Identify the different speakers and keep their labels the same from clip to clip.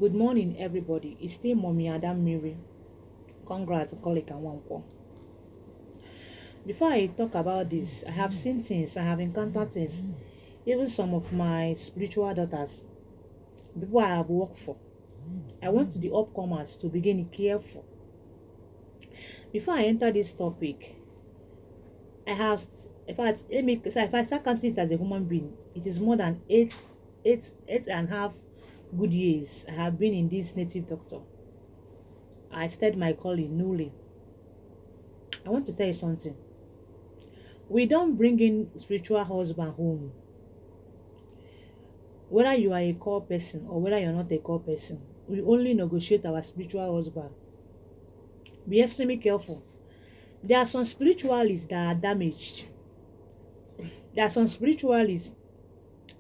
Speaker 1: Good morning, everybody. It's still Mommy Adam Miri. Congrats, colleague and one call. Before I talk about this, I have seen things, I have encountered things. Even some of my spiritual daughters, people I have worked for. I want the upcomers to begin careful. Before I enter this topic, I have, in fact, let me say, if I start counting it as a human being, it is more than eight and a half good years I have been in this native doctor. I started my calling newly. I want to tell you something. We don't bring in spiritual husband home. Whether you are a core person or whether you're not a core person, we only negotiate our spiritual husband. Be extremely careful. There are some spiritualists that are damaged. There are some spiritualists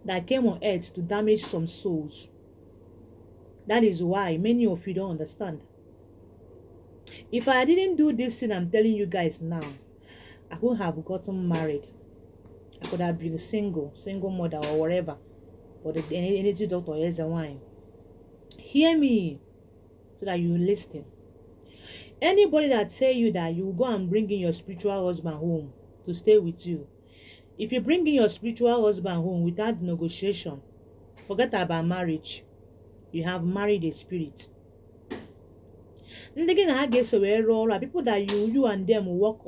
Speaker 1: that came on earth to damage some souls. That is why many of you don't understand. If I didn't do this thing I'm telling you guys now, I could have gotten married. I could have been single mother or whatever. But the energy doctor is a wine. Hear me so that you listen. Anybody that say you that you go and bring in your spiritual husband home to stay with you. If you bring in your spiritual husband home without negotiation, forget about marriage. You have married a spirit. People that you and them work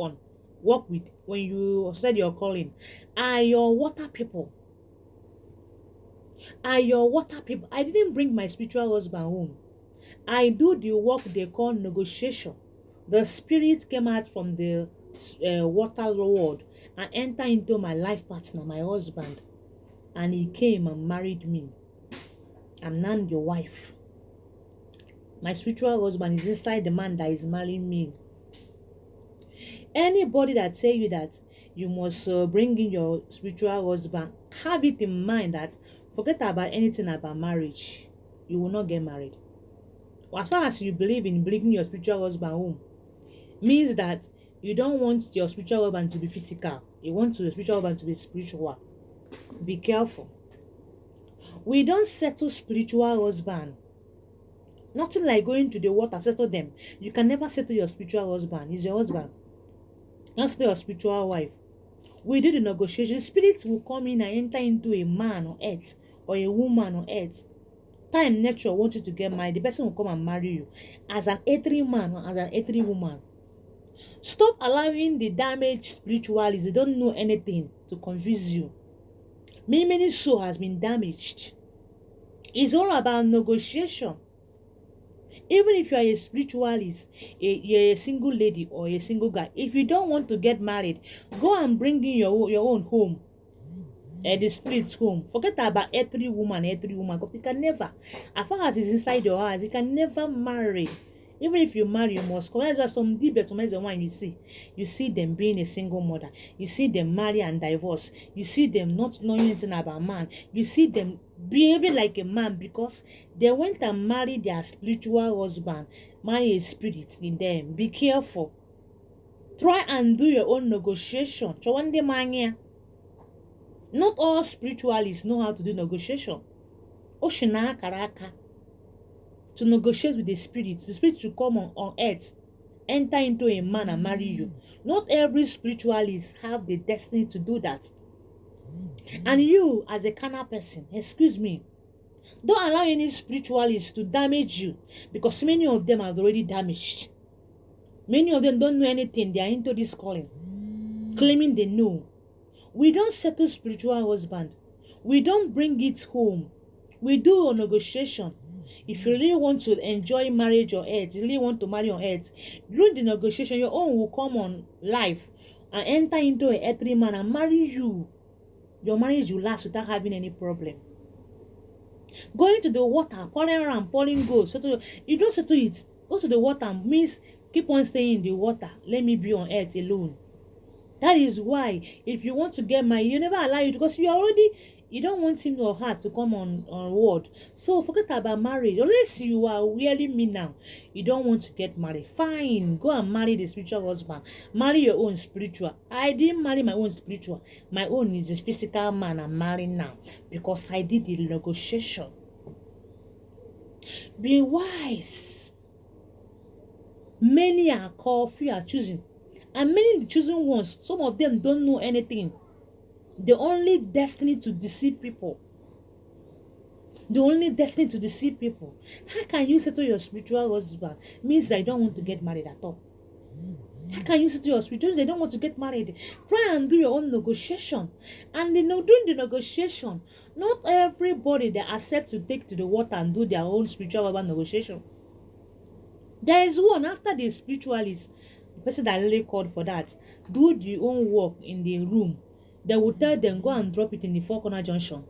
Speaker 1: with when you said your calling are your water people. I didn't bring my spiritual husband home. I do the work they call negotiation. The spirit came out from the water world and entered into my life partner, my husband, and he came and married me. I'm now your wife. My spiritual husband is inside the man that is marrying me. Anybody that say you that you must bring in your spiritual husband, have it in mind that forget about anything about marriage. You will not get married. As far as you believe in bringing your spiritual husband home, means that you don't want your spiritual husband to be physical. You want your spiritual husband to be spiritual. Be careful. We don't settle spiritual husband. Nothing like going to the water, settle them. You can never settle your spiritual husband. He's your husband. Not settle your spiritual wife. We do the negotiation. Spirits will come in and enter into a man on earth or a woman on earth. Time nature wants you to get married. The person will come and marry you as an earthly man or as an earthly woman. Stop allowing the damaged spiritualists. They don't know anything to confuse you. Many soul has been damaged. It's all about negotiation. Even if you are a spiritualist, you're a single lady or a single guy, if you don't want to get married, go and bring in your own home. The spirit's home. Forget about earthly woman, because you can never, as far as it's inside your eyes, you can never marry. Even if you marry, you must come. There's some debates, one you see them being a single mother, you see them marry and divorce, you see them not knowing anything about man, you see them behaving like a man because they went and married their spiritual husband, marry a spirit in them. Be careful. Try and do your own negotiation. Not all spiritualists know how to do negotiation. Oshina karaka. To negotiate with the spirit to come on earth, enter into a man and marry you. Not every spiritualist have the destiny to do that. And you, as a carnal person, excuse me, don't allow any spiritualist to damage you because many of them are already damaged. Many of them don't know anything. They are into this calling, claiming they know. We don't settle spiritual husband. We don't bring it home. We do a negotiation. If you really want to enjoy marriage on earth, you really want to marry on earth, during the negotiation, your own will come on life and enter into an earthly man and marry you. Your marriage will last without having any problem. Going to the water, pouring around, pouring gold, settle, you don't settle it. Go to the water means keep on staying in the water. Let me be on earth alone. That is why if you want to get married, you never allow it because you don't want him or her to come on word. So forget about marriage. Unless you are really me now, you don't want to get married. Fine, go and marry the spiritual husband. Marry your own spiritual. I didn't marry my own spiritual. My own is a physical man I'm marrying now because I did the negotiation. Be wise. Many are called, few are chosen. And many the chosen ones, some of them don't know anything. They're only destined to deceive people. They're only destined to deceive people. How can you settle your spiritual husband? Means that you don't want to get married at all. How can you settle your spiritual? They don't want to get married. Try and do your own negotiation. And during the negotiation, not everybody they accept to take to the water and do their own spiritual husband negotiation. There is one after the spiritualist, the person that really called for that, do the own work in the room. They will tell them go and drop it in the four corner junction.